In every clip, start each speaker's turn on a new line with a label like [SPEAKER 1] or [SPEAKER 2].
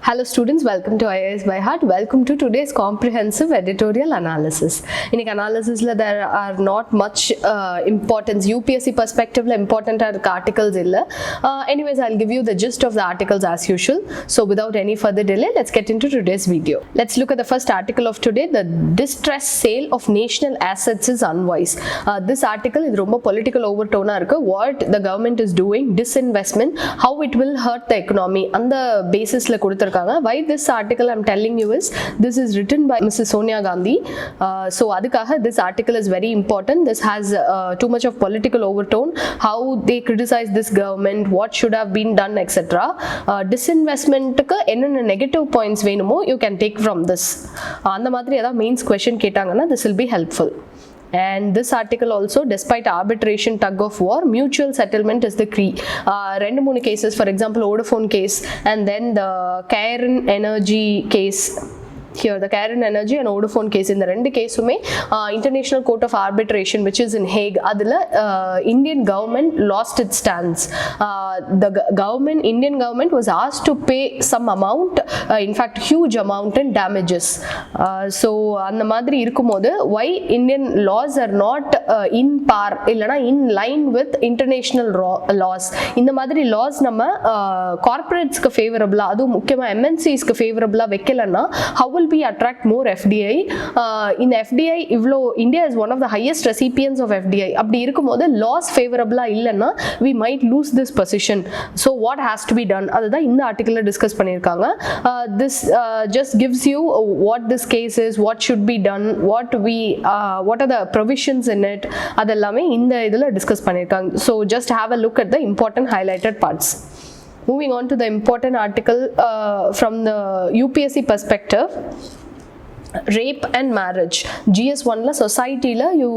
[SPEAKER 1] Hello students, welcome to IAS by Heart. Welcome to today's comprehensive editorial analysis. In analysis there are not much importance. UPSC perspective important articles illa. Anyways, I'll give you the gist of the articles as usual. So without any further delay, let's get into today's video. Let's look at the first article of today. The distressed sale of national assets is unwise. This article is romba political overtone irukku. What the government is doing, disinvestment, how it will hurt the economy. On the basis la kuduthirukanga. Why this article I'm telling you is this is written by Mrs. Sonia Gandhi. So adukkaga this article is very important. This has too much of political overtone. How they criticize this government, what should have been done, etc. Disinvestment ku enna negative points venumo you can take from this. அந்த மாதிரி ஏதாவது means question கேட்டாங்கன்னா this will be helpful. And this article also, despite arbitration tug of war, mutual settlement is the key. Rendu moonu cases, for example Vodafone case and then the Cairn Energy case. Here the Cairn Energy and Vodafone case, in the rendu kesume International Court of Arbitration which is in Hague, adula Indian government lost its stance. The Indian government was asked to pay some amount, in fact huge amount in damages. So அந்த மாதிரி இருக்கும்போது why Indian laws are not in par இல்லனா in line with international laws. இந்த மாதிரி laws நம்ம corporatesக்கு favorable அது முக்கியமா MNCsக்கு favorable வைக்கலனா how will we attract more FDI? In the FDI ivlo India is one of the highest recipients of FDI. அப்படி இருக்கும்போது laws favorable இல்லனா we might lose this position. So what has to be done? அதுதான் இந்த ஆர்டிகல்ல discuss பண்ணிருக்காங்க. This just gives you what this case is, what should be done, what are the provisions in it, அதெல்லாமே இந்த இதுல discuss பண்ணிருக்காங்க. So just have a look at the important highlighted parts. Moving on to the important article from the UPSC perspective. Rape and marriage. GS1 la society la you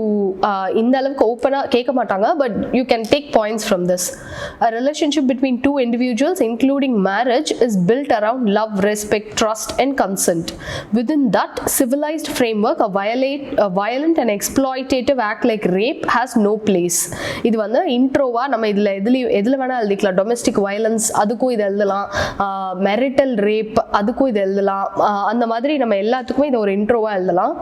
[SPEAKER 1] இந்த அளவுக்கு ஓபனா கேட்க மாட்டாங்க, but you can take points from this. A relationship between two individuals including marriage is built around love, respect, trust and consent. Within that civilized framework, a violent and exploitative act like rape has no place. இது வந்து இன்ட்ரோவா நம்ம எதுல வேணா எழுதிக்கலாம். Domestic violence அதுக்கும் இது எழுதலாம், marital rape அதுக்கும் இது எழுதலாம். அந்த மாதிரி நம்ம எல்லாத்துக்குமே இது ஒரு இன்ட்ரோவா எழுதலாம்.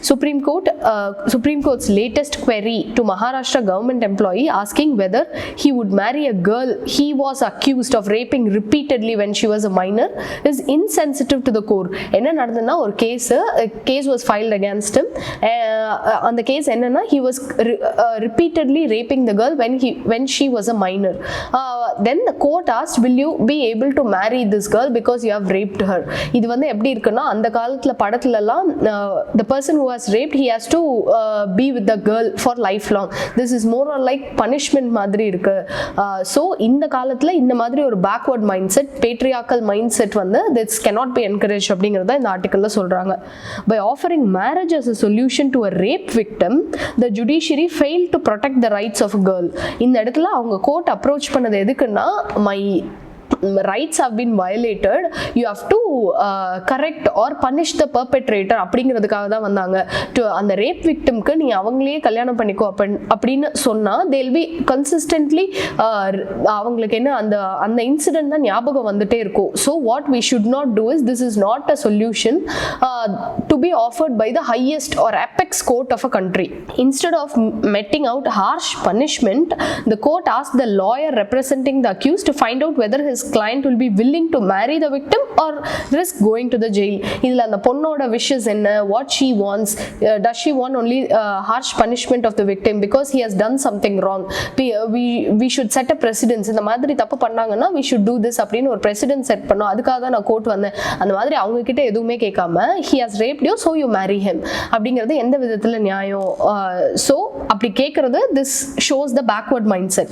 [SPEAKER 1] Supreme Court's latest query to Maharashtra government employee asking whether he would marry a girl he was accused of raping repeatedly when she was a minor is insensitive to the core. என்ன நடந்ததுன்னா ஒரு case was filed against him. அந்த case என்னன்னா he was repeatedly raping the girl when she was a minor. Then the court asked, will you be able to marry this girl because you have raped her? இது வந்து எப்படி இருக்குன்னா அந்த காலத்துல படத்துல எல்லாம் the person who has raped he has to be with the girl for lifelong. This is more or like punishment மாதிரி இருக்கு. So இந்த காலத்துல இந்த மாதிரி ஒரு backward mindset, patriarchal mindset வந்து this cannot be encouraged அப்படிங்கறத இந்த ஆர்டிகல்ல சொல்றாங்க. By offering marriage as a solution to a rape victim, the judiciary failed to protect the rights of a girl. இந்த இடத்துல அவங்க கோர்ட் அப்ரோச் பண்ணது எதுக்குன்னா my rights have been violated, you have to correct or punish the perpetrator அப்படிங்கிறதுக்காக தான் வந்தாங்க. அந்த rape விக்டிம்க்கு நீ அவங்களையே கல்யாணம் பண்ணிக்கோ அப்படின்னு சொன்னா they'll be consistently அவங்களுக்கு என்ன அந்த இன்சிடென்ட் தான் ஞாபகம் வந்துட்டே இருக்கும். So what we should not do is, this is not a solution to be offered by the highest or apex court of a country. Instead of meting out harsh punishment, the court asked the lawyer representing the accused to find out whether his client will be willing to marry the victim or risk going to the jail. இதுல அந்த பொண்ணோட wishes என்ன, what she wants, does she want only harsh punishment of the victim because he has done something wrong? We should set a precedence. இந்த மாதிரி தப்பு பண்ணாங்கன்னா we should do this அப்படின்னு ஒரு precedent செட் பண்ணோம். அதுக்காக தான் நான் கோர்ட் வந்தேன். அந்த மாதிரி அவங்க கிட்ட எதுவுமே கேட்காம he has raped you so you marry him அப்படிங்கிறது எந்த விதத்துல நியாயம்? So அப்படி கேட்கறது this shows the backward mindset.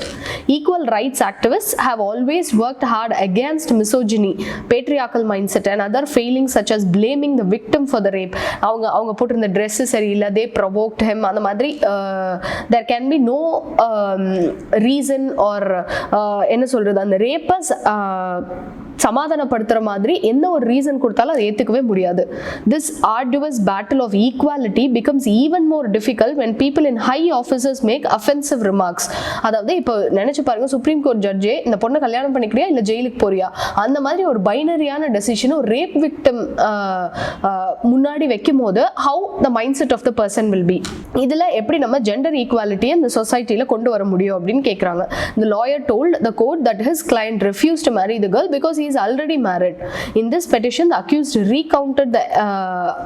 [SPEAKER 1] Equal rights activists have always worked hard against misogyny, patriarchal mindset and other failings such as blaming the victim for the rape. அவங்க போட்டிருந்த Dress சரியில்லை, they provoked him, அந்த மாதிரி there can be no reason or என்ன சொல்றது, அந்த rapers சமாதானப்படுத்துற மாதிரி எந்த ஒரு ரீசன் கொடுத்தாலும் அதை ஏத்துக்கவே முடியாது. This arduous battle of equality becomes even more difficult when people in high offices make offensive remarks. அதாவது இப்போ நினைச்சு பாருங்க, சுப்ரீம் கோர்ட் ஜட்ஜே இந்த பொண்ணை கல்யாணம் பண்ணிக்கிறியா இல்ல ஜெயிலுக்கு போறியா, அந்த மாதிரி ஒரு பைனரியான டெசிஷன் ஒரு ரேப் விக்டிம் முன்னாடி வைக்கும் போது how the mindset of the person will be. இதுல எப்படி நம்ம ஜெண்டர் ஈக்குவாலிட்டியை இந்த சொசைட்டில கொண்டு வர முடியும் அப்படின்னு கேக்குறாங்க. The lawyer told the court that his client refused to marry the girl because he is already married. In this petition, the accused recounted the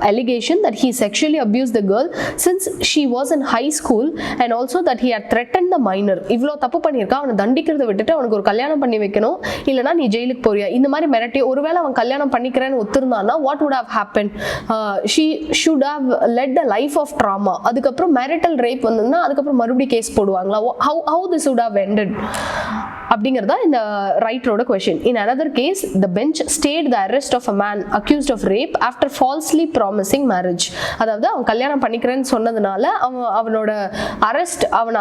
[SPEAKER 1] allegation that he sexually abused the girl since she was in high school and also that he had threatened the minor. இவ்ளோ தப்பு பண்ணியிருக்கா, அவனை தண்டிக்கிறத விட்டுட்டு அவனுக்கு ஒரு கல்யாணம் பண்ணி வைக்கணும், இல்லனா நீ ஜெயிலுக்கு போறியா, இந்த மாதிரி மிரட்டி ஒருவேளை அவன் கல்யாணம் பண்ணிக்கிறேன்னு ஒத்துருந்தானா what would have happened? She should have led a life of trauma. அதுக்கப்புறம் marital rape வந்ததுன்னா அதுக்கப்புறம் மறுபடியும் கேஸ் போடுவாங்களா? How this would have ended அப்படிங்கிறதா இந்த ரைட்டரோட question. In another case, the bench stated the arrest of a man accused of rape after falsely promising marriage. அதாவது அவன் கல்யாணம் பண்ணிக்கிறேன்னு சொன்னதுனால அவனை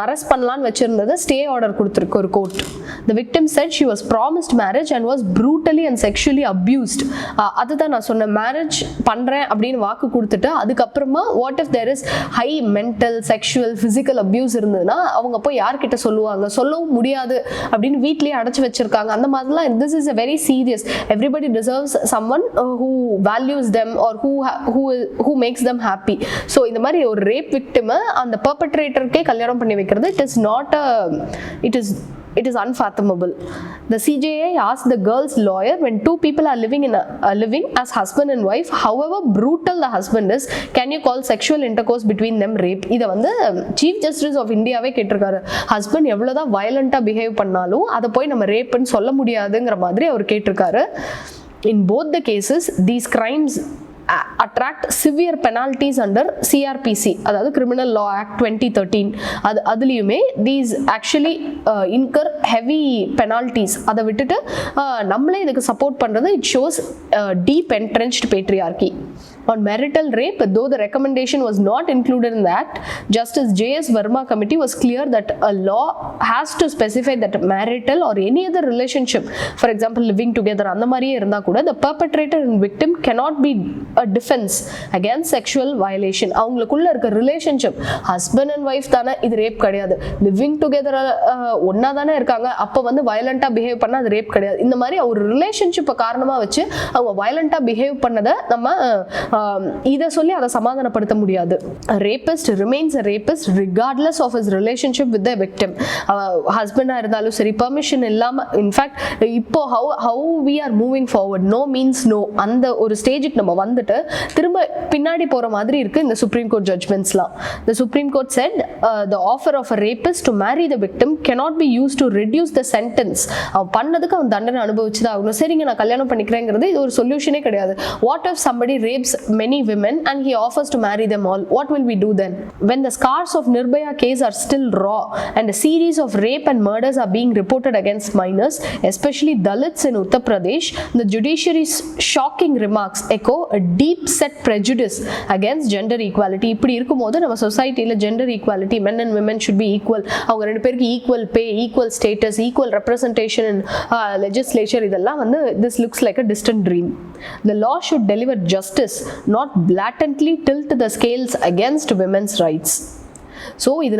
[SPEAKER 1] அரெஸ்ட் பண்ணலான்னு வச்சிருந்தது ஸ்டே ஆர்டர் கொடுத்துருக்கு ஒரு court. The victim said she was promised marriage and was brutally and sexually abused. அதுதான் நான் சொன்னேன், மேரேஜ் பண்றேன் அப்படின்னு வாக்கு கொடுத்துட்டு அதுக்கப்புறமா what if there is high mental sexual physical abuse இருந்ததுன்னா அவங்க போய் யார்கிட்ட சொல்லுவாங்க, சொல்லவும் முடியாது அப்படின்னு வீட்லயே அடைச்சு வச்சிருக்காங்க. அந்த மாதிரிலாம் this is a very serious. Everybody deserves someone who values them or who makes them happy. So இந்த மாதிரி ஒரு ரேப் விக்டிம் அந்த பெர்பெட்ரேட்டருக்கே கல்யாணம் பண்ணி வைக்கிறது it is unfathomable. The CJA asked the girl's lawyer, when two people are living as husband and wife, however brutal the husband is, can you call sexual intercourse between them rape? இத வந்து chief justice of இந்தியாவே கேட்டிருக்காரு. Husband எவ்வளவுதான் வயலண்டா behave பண்ணாலும் அதை போய் நம்ம ரேப்னு சொல்ல முடியாதுங்கிற மாதிரி அவர் கேட்டிருக்காரு. In both the cases, these crimes attract severe penalties under CRPC, அதாவது Criminal Law Act 2013. அதுலயுமே these actually incur heavy penalties. அதை விட்டுட்டு நம்மளே இதுக்கு சப்போர்ட் பண்றது it shows deep entrenched patriarchy. On marital rape, though the recommendation was not included in the act, Justice J.S. Verma committee was clear that a law has to specify that marital or any other relationship, for example living together, அந்த மாதிரியே இருந்தா கூட the perpetrator and victim cannot be a defense against sexual violation. அவங்களுக்குள்ள இருக்க relationship husband and wife தானே, இது rape கிடையாது. Living together ஒன்னா தானே இருக்காங்க, அப்போ வந்து வயலண்டா பிஹேவ் பண்ணா அது ரேப் கிடையாது. இந்த மாதிரி ஒரு ரிலேஷன்ஷிப்பை காரணமா வச்சு அவங்க வயலண்டா பிஹேவ் பண்ணதை நம்ம இதை சொல்லி அதை சமாதானப்படுத்த முடியாது. Rapist remains a rapist regardless of his relationship with the victim. ஹஸ்பண்டா இருந்தாலும் சரி, பெர்மிஷன் இல்லாம, இன்ஃபேக்ட் இப்போ how we are moving forward, no means no, அந்த ஒரு ஸ்டேஜுக்கு நம்ம வந்துட்டு திரும்ப பின்னாடி போற மாதிரி இருக்கு இந்த சுப்ரீம் கோர்ட் ஜட்ஜ்மெண்ட்ஸ்லாம். The Supreme Court said the offer of a rapist to marry the victim cannot be used to reduce the sentence. அவன் பண்ணதுக்கு அவன் தண்டனை அனுபவிச்சுதான் ஆகணும். சரிங்க நான் கல்யாணம் பண்ணிக்கிறேங்கிறது இது ஒரு சொல்யூஷனே கிடையாது. What if somebody rapes many women and he offers to marry them all? What will we do then? When the scars of Nirbhaya case are still raw and a series of rape and murders are being reported against minors, especially Dalits in Uttar Pradesh, the judiciary's shocking remarks echo a deep set prejudice against gender equality. இப்படி இருக்கும்போது நம்ம சொசைட்டில gender equality, men and women should be equal, அவங்க ரெண்டு பேருக்கு equal pay, equal status, equal representation இன் legislature, இதெல்லாம் வந்து this looks like a distant dream. The law should deliver justice, not blatantly tilt the scales against women's rights. So இது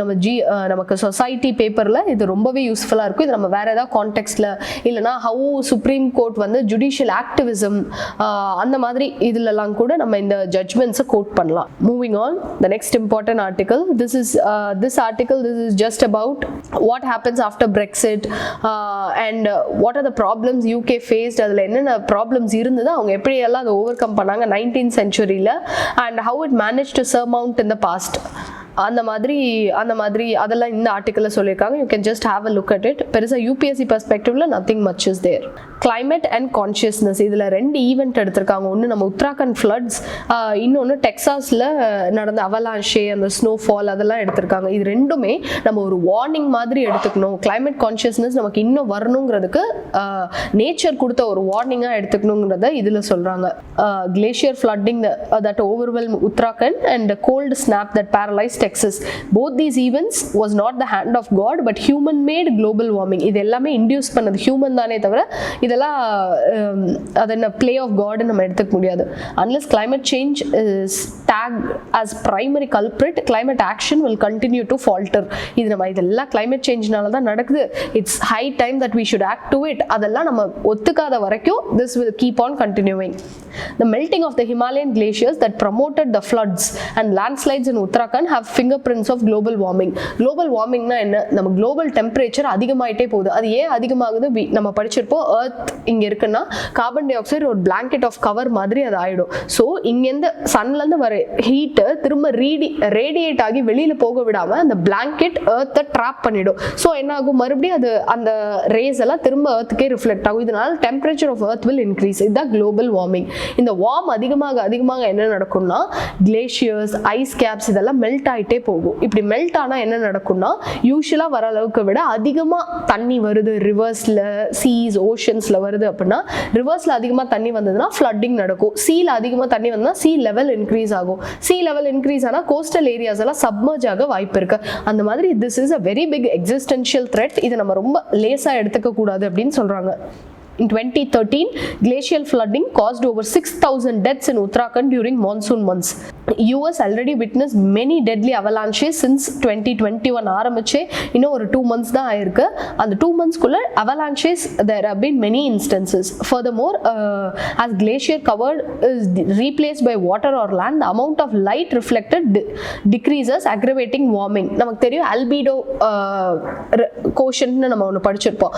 [SPEAKER 1] நமக்கு society பேப்பரில் இது ரொம்பவே யூஸ்ஃபுல்லாக இருக்கும். இது நம்ம வேற ஏதாவது கான்டெக்ட்ல இல்லைனா ஹவு சுப்ரீம் கோர்ட் வந்து ஜுடிஷியல் ஆக்டிவிசம் அந்த மாதிரி இதுலலாம் கூட நம்ம இந்த ஜட்ஜ்மெண்ட்ஸை கோட் பண்ணலாம். Moving on, the next important article. This article is just about what happens after Brexit and what are the problems UK faced, அதில் என்னென்ன ப்ராப்ளம்ஸ் இருந்தது, அவங்க எப்படியெல்லாம் அதை ஓவர் கம் பண்ணாங்க 19th century and how it manage to surmount in the past. அந்த மாதிரி அதெல்லாம் இந்த ஆர்டிக்கல்ல சொல்லியிருக்காங்க. You can just have a look at it. பெருசாக யூபிஎஸ்சி பெர்ஸ்பெக்டிவ்ல nothing much is there. Climate and consciousness, இதில் 2 ஈவெண்ட் எடுத்திருக்காங்க. ஒன்று நம்ம உத்தராகண்ட் ஃப்ளட்ஸ், இன்னொன்று டெக்சாஸில் நடந்த அவலான்ஷே, அந்த ஸ்னோஃபால், அதெல்லாம் எடுத்திருக்காங்க. இது ரெண்டுமே நம்ம ஒரு வார்னிங் மாதிரி எடுத்துக்கணும். கிளைமேட் கான்ஷியஸ்னஸ் நமக்கு இன்னும் வரணுங்கிறதுக்கு நேச்சர் கொடுத்த ஒரு வார்னிங்காக எடுத்துக்கணுங்கிறத இதில் சொல்கிறாங்க. Glacier flooding that overwhelmed Uttarakhand and the cold snap that paralyzed Texas. Both these events was not the hand of God but human made global warming. இது எல்லாமே இன்டியூஸ் பண்ணது ஹியூமன் தானே தவிர இதெல்லாம் அது என்ன play of God நம்ம எடுத்துக்க முடியாது. Unless climate change is tagged as primary culprit, climate action will continue to falter. இது நம்ம இதெல்லாம் climate changeனால தான் நடக்குது. It's high time that we should act to it. அதெல்லாம் நம்ம ஒத்துக்காத வரைக்கும் this will keep on continuing. The melting of the Himalayan glaciers that promoted the floods and landslides in Uttarakhand have fingerprints of global warming. Global warming na enna, நம்ம global temperature அதிகமாயிட்டே போகுது. அது ஏன் அதிகமாகுது? நம்ம படிச்சிருப்போம் earth இங்க இருக்குன்னா கார்பன் டை ஆக்சைடு ஒரு blanket of cover மாதிரி அது ஆயிடும். ஸோ இங்கேருந்து சன்ல இருந்து வர ஹீட் திரும்ப ரேடியேட் ஆகி வெளியில போக விடாம அந்த பிளாங்கெட் earth ட்ராப் பண்ணிடும். ஸோ என்ன ஆகும்? மறுபடியும் அது அந்த ரேஸ் எல்லாம் திரும்ப earthக்கே ரிஃப்ளெக்ட் ஆகும். இதனால temperature of earth will increase. இதுதான் global warming. இந்த வார்ம் அதிகமாக என்ன நடக்கும்னா கிளேஷியர்ஸ், ஐஸ் கேப்ஸ் இதெல்லாம் மெல்ட் ஆகிட்டே போகும். இப்படி மெல்ட் ஆனால் என்ன நடக்கும்னா யூஸ்வலாக வர அளவுக்கு விட அதிகமாக தண்ணி வருது ரிவர்ஸில், சீஸ், ஓஷன்ஸில் வருது அப்படின்னா ரிவர்ஸில் அதிகமாக தண்ணி வந்ததுன்னா ஃப்ளட்டிங் நடக்கும். சீல அதிகமாக தண்ணி வந்ததுன்னா சீ லெவல் இன்க்ரீஸ் ஆகும். சீ லெவல் இன்க்ரீஸ் ஆனால் கோஸ்டல் ஏரியாஸ் எல்லாம் சப்மர்ஜ் ஆக வாய்ப்பு இருக்கு. அந்த மாதிரி this is a very big existential threat. இதை நம்ம ரொம்ப லேசாக எடுத்துக்க கூடாது அப்படின்னு சொல்றாங்க. In 2013, glacial flooding caused over 6,000 deaths in Uttarakhand during monsoon months. US already witnessed many deadly avalanches since 2021 ஆரம்பிச்சே இன்னும் ஒரு 2 months தான் ஆயிருக்கு. அந்த 2 months குள்ள avalanches there have been many instances. Furthermore, as glacier covered is replaced by water or land, the amount of light reflected decreases, aggravating warming. நமக்கு தெரியும் albedo quotient நம்ம ஒன்று படிச்சிருப்போம்.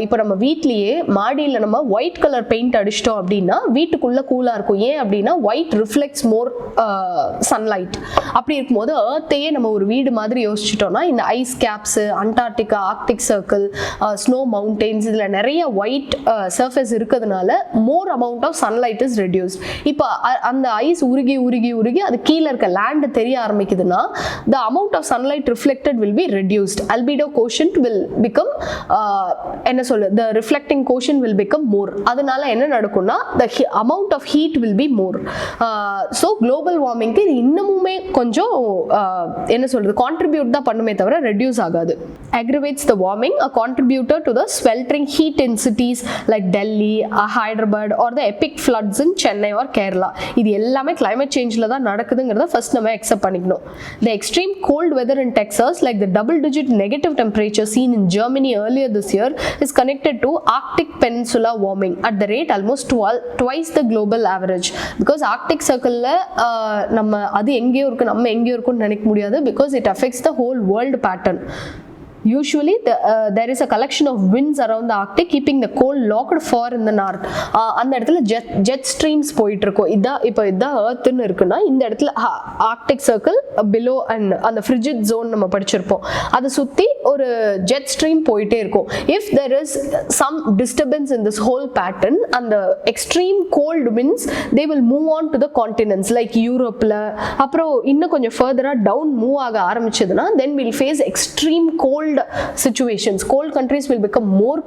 [SPEAKER 1] இப்போ நம்ம வீட்லயே மாடியில் நம்ம ஒயிட் கலர் பெயிண்ட் அடிச்சிட்டோம் அப்படின்னா வீட்டுக்குள்ள கூலா இருக்கும். ஏன் அப்படின்னா ஒயிட் ரிஃப்ளெக்ட்ஸ் மோர் சன்லைட். அப்படி இருக்கும்போது ஏர்த்தையே நம்ம ஒரு வீடு மாதிரி யோசிச்சிட்டோம்னா இந்த ice caps, Antarctica, Arctic circle, snow mountains இதில் நிறைய ஒயிட் சர்ஃபேஸ் இருக்கிறதுனால more amount of sunlight is reduced. இப்போ அந்த ஐஸ் உருகி உருகி உருகி அது கீழே இருக்க லேண்டு தெரிய ஆரம்பிக்குதுன்னா the amount of sunlight reflected will be reduced. Albedo quotient will become என்ன சொல்ல the reflecting quotient will become more. அதனால என்ன நடக்கும்னா the amount of heat will be more. So global warming க்கு இன்னமுமே கொஞ்சம் என்ன சொல்றது contribute தான் பண்ணுமே தவிர reduce ஆகாது. Aggravates the warming, a contributor to the sweltering heat in cities like Delhi, Hyderabad or the epic floods in Chennai or Kerala. இது எல்லாமே climate changeல தான் நடக்குதுங்கிறத first நம்ம accept பண்ணிக்கணும். The extreme cold weather in Texas, like the double-digit negative temperature seen in Germany earlier this year, is connected to Arctic Peninsula warming at the rate almost twice the global average. Because Arctic Circle நம்ம அது எங்கேயோ இருக்கு, நம்ம எங்கேயோ இருக்குன்னு நினைக்க முடியாது. Because it affects the whole world pattern. Usually there is a collection of winds around the Arctic keeping the cold locked far in the north. அந்த இடத்துல jet streams போயிட்டு இருக்கும். இப்போ இதான் earthன்னு இருக்குன்னா இந்த இடத்துல Arctic circle below and அந்த frigid zone நம்ம படிச்சிருப்போம். அதை சுத்தி ஒரு jet stream போயிட்டே இருக்கும். If there is some disturbance in this whole pattern, and the extreme cold winds they will move on to the continents like Europeல அப்புறம் இன்னும் கொஞ்சம் further down move ஆக ஆரம்பிச்சதுன்னா then we'll face extreme cold situations. Cold countries will become more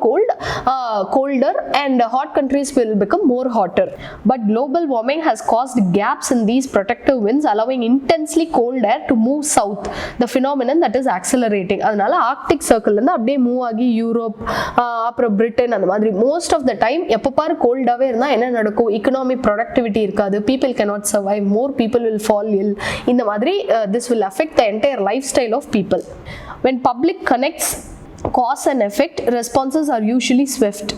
[SPEAKER 1] colder and hot countries will become more hotter. But global warming has caused gaps in these protective winds, allowing intensely cold air to move south, the phenomenon that is accelerating. அதனால Arctic circle இருந்து அப்படியே move ஆகி Europe அப்புறம் Britain அந்த மாதிரி most of the time எப்போ பாரு கோல்டாகவே இருந்தால் என்ன நடக்கும்? economic productivity இருக்காது, people cannot survive, more people will fall ill. இந்த மாதிரி this will affect the entire lifestyle of people. When public connects cause and effect, responses are usually swift.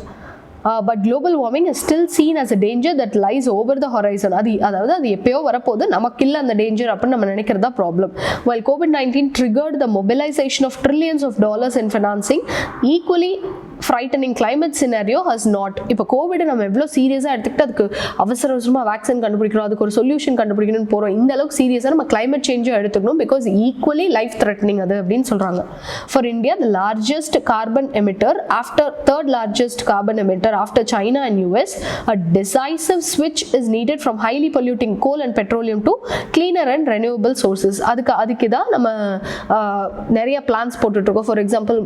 [SPEAKER 1] But global warming is still seen as a danger that lies over the horizon. அதாவது அது எப்பயோ வரப்போது, நமக்கு இல்லை அந்த danger அப்படின்னு நம்ம நினைக்கிறதா problem. While COVID-19 triggered the mobilization of trillions of dollars in financing, equally frightening climate scenario has not. இப்போ கோவிட் நம்ம எவ்வளோ சீரியஸாக எடுத்துக்கிட்டு அதுக்கு அவசரமாக வேக்சின் கண்டுபிடிக்கிறோம், அதுக்கு ஒரு சொல்யூஷன் கண்டுபிடிக்கணும்னு போகிறோம். இந்த அளவுக்கு சீரியஸாக நம்ம கிளைமேட் சேஞ்சும் எடுத்துக்கணும். பிகாஸ் ஈக்குவலி லைஃப் த்ரெட்னிங் அது அப்படின்னு சொல்கிறாங்க. For India the largest carbon emitter third largest carbon emitter after China and US, a decisive switch is needed from highly polluting coal and petroleum to cleaner and renewable sources. அதுக்கு தான் நம்ம நிறைய plans போட்டுட்டு இருக்கோம். For example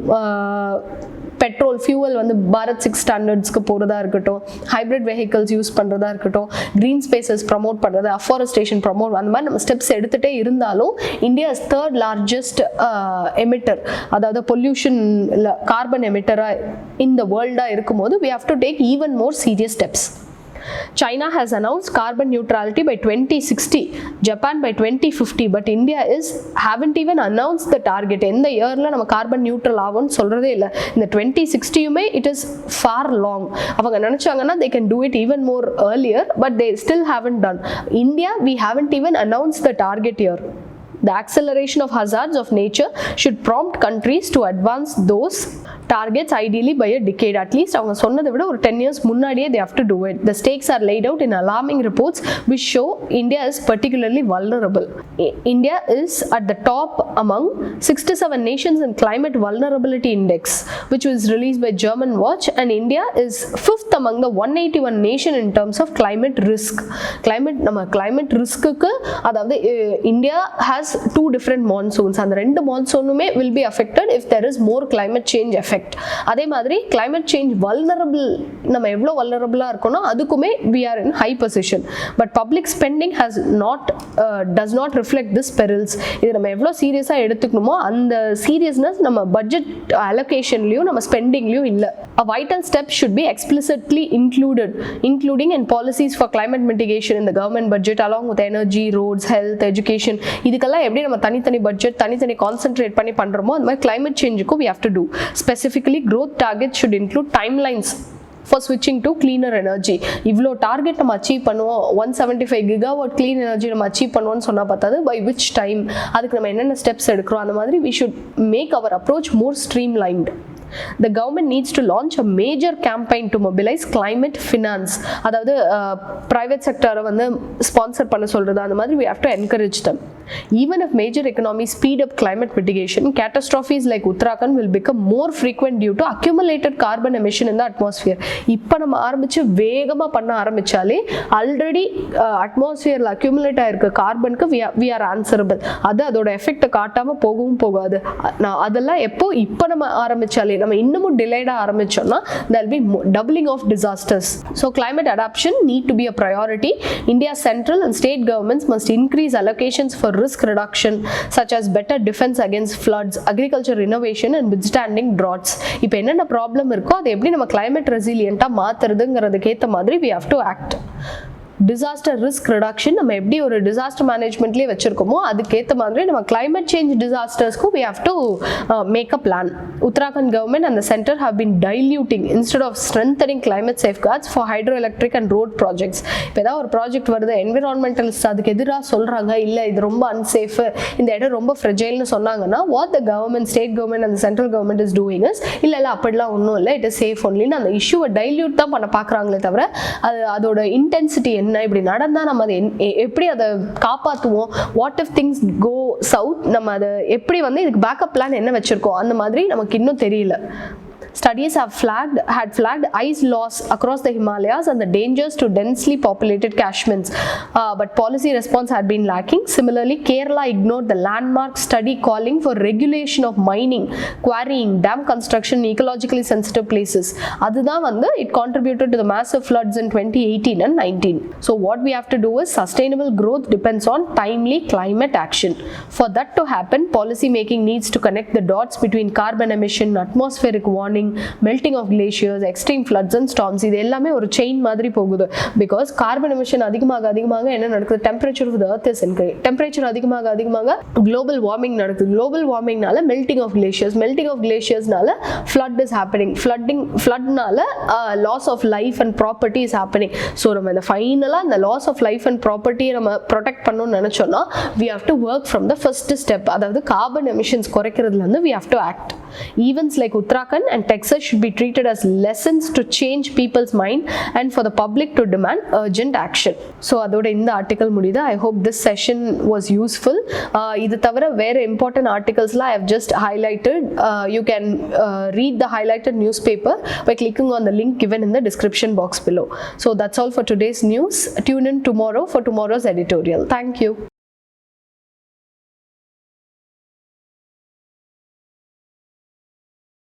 [SPEAKER 1] petrol fuel வந்து பாரத் 6 ஸ்டாண்டர்ட்ஸ்க்கு போகிறதா இருக்கட்டும், hybrid vehicles use பண்ணுறதா இருக்கட்டும், க்ரீன் ஸ்பேசஸ் ப்ரமோட் பண்ணுறது, அஃபாரஸ்டேஷன் ப்ரமோட், அந்த மாதிரி நம்ம ஸ்டெப்ஸ் எடுத்துகிட்டே இருந்தாலும் India is 3rd largest emitter, அதாவது பொல்யூஷன் கார்பன் எமிட்டராக இந்த வேர்ல்டாக இருக்கும்போது we have to take even more serious steps. China has announced carbon neutrality by 2060, Japan by 2050, but India haven't even announced the target. எந்த இயர்ல நம்ம carbon neutral ஆகும்னு சொல்றதே இல்லை. இந்த 2060யுமே it is far long. அவங்க நினைச்சாங்கன்னா they can do it even more earlier, but they still haven't done. India, we haven't even announced the target here. The acceleration of hazards of nature should prompt countries to advance those targets ideally by a decade. At least அவங்க சொன்னதை விட ஒரு 10 years முன்னாடியே they have to do it. The stakes are laid out in alarming reports which show India is particularly vulnerable. India is at the top among 67 nations in climate vulnerability index, which was released by German Watch, and India is 5th among the 181 nation in terms of climate risk. Climate riskக்கு அதாவது India has 2 different monsoons, and ரெண்டு மான்சூனுமே will be affected if there is more climate change effect. அதே மாதிரி climate change vulnerable, நம்ம எவ்வளோ vulnerable-ஆ இருக்கோம்னா அதுக்குமே we are in high position, but public spending does not reflect this perils. இது நம்ம எவ்வளோ சீரியஸாக எடுத்துக்கணுமோ அந்த சீரியஸ்னஸ் நம்ம பட்ஜெட் அலோகேஷன்லையும் நம்ம ஸ்பெண்டிங்லையும் இல்லை. A vital step should be explicitly including in policies for climate mitigation in the government budget along with energy, roads, health, education. இதுக்கெல்லாம் எப்படி நம்ம தனித்தனி பட்ஜெட் தனித்தனி கான்சென்ட்ரேட் பண்ணி பண்றோமோ அந்த மாதிரி climate change-க்கு we have to do. Specifically, growth targets should include timelines for switching to cleaner energy. இவ்வளோ டார்கெட் நம்ம அச்சீவ் பண்ணுவோம், 175 gigawatt clean energy நம்ம அச்சீவ் பண்ணுவோம்னு சொன்னால் பார்த்தாது by which time, அதுக்கு நம்ம என்னென்ன ஸ்டெப்ஸ் எடுக்கிறோம், அந்த மாதிரி we should make our approach more streamlined. The government needs to launch a major campaign to mobilize climate finance. அதாவது private sector வந்து ஸ்பான்சர் பண்ண சொல்றது, அந்த மாதிரி we have to encourage them. Even if major economies speed up climate mitigation, catastrophes like Uttarakhand will become more frequent due to accumulated carbon emission in the atmosphere. இப்போ நம்ம ஆரம்பிச்சு வேகமாக பண்ண ஆரம்பிச்சாலே ஆல்ரெடி அட்மாஸ்பியரில் அக்யூமுலேட் ஆயிருக்க கார்பனுக்கு we are answerable. அதோட எஃபெக்டை காட்டாமல் போகவும் போகாது. அதெல்லாம் இப்போ நம்ம ஆரம்பிச்சாலே, நம்ம இன்னமும் டிலேடாக ஆரம்பிச்சோம்னா there will be doubling of disasters. So climate adaptation need to be a priority. India's central and state governments must increase allocations for risk reduction, such as better defense against floods, agriculture innovation and withstanding droughts. இப்போ என்னென்ன problem இருக்கோ அதை எப்படி நம்ம climate resilient-ஆ மாத்துறதுங்கிறதுக்கு ஏற்ற மாதிரி we have to act. Disaster risk reduction நம்ம எப்படி ஒரு டிசாஸ்டர் மேனேஜ்மெண்ட்லேயே வச்சிருக்கோமோ அதுக்கேற்ற மாதிரி நம்ம கிளைமேட் சேஞ்ச் டிசாஸ்டர்ஸ்க்கும் we have to make a plan. Uttarakhand government and the center have been diluting instead of strengthening climate safeguards for hydroelectric and road projects. இப்போ ஏதாவது ஒரு ப்ராஜெக்ட் வருது, என்விரான்மெண்டலிஸ்ட் அதுக்கு எதிராக சொல்கிறாங்க, இல்லை இது ரொம்ப அன்சேஃப், இந்த இடம் ரொம்ப ஃப்ரெஜைல்னு சொன்னாங்கன்னா what the government, state government and the central government is doing is இல்லை அப்படிலாம் ஒன்றும் இல்லை, இட் இஸ் சேஃப் ஒன்லின்னு அந்த இஷ்யூவை டைல்யூட் தான் பண்ண பார்க்குறாங்களே தவிர அதோட இன்டென்சிட்டி என்ன, இப்படி நடந்தா நம்ம அதை எப்படி அதை காப்பாற்றுவோம், what if things go south, நம்ம அதை எப்படி வந்து இதுக்கு பேக்கப் பிளான் என்ன வச்சிருக்கோம், அந்த மாதிரி நமக்கு இன்னும் தெரியல. Studies had flagged ice loss across the Himalayas and the dangers to densely populated catchments, but policy response had been lacking. Similarly, Kerala ignored the landmark study calling for regulation of mining, quarrying, dam construction in ecologically sensitive places. Adudha வந்து it contributed to the massive floods in 2018 and 19. So what we have to do is sustainable growth depends on timely climate action. For that to happen, policy making needs to connect the dots between carbon emission, atmospheric warning, melting of glaciers, extreme floods and storms. இது எல்லாமே ஒரு chain மாதிரி போகுது. Because carbon emission அதிகமாக என்ன நடக்குது, temperature of the earth is increasing. Temperature அதிகமாக global warming நடக்குது. குளோபல் வார்மிங்னால மெல்டிங் ஆஃப் கிளேஷியர்ஸ்னால ஃப்ளட் இஸ் ஹேப்பனிங். ஃப்ளட்னால loss of life and property is happening. So நம்ம இந்த ஃபைனலாக இந்த லாஸ் ஆஃப் லைஃப் அண்ட் ப்ராப்பர்ட்டியை நம்ம ப்ரொடெக்ட் பண்ணணும்னு நினச்சோம்னா we have to work from the first step. அதாவது கார்பன் எமிஷன்ஸ் குறைக்கிறதுலேருந்து we have to act. Events like Uttarakhand and Texas should be treated as lessons to change people's mind and for the public to demand urgent action. So அதோட இந்த article முடியுது. I hope this session was useful. இது தவிர வேற important articlesலாம் I have just highlighted. You can read the highlighted newspaper by clicking on the link given in the description box below. So that's all for today's news. Tune in tomorrow for tomorrow's editorial. Thank you.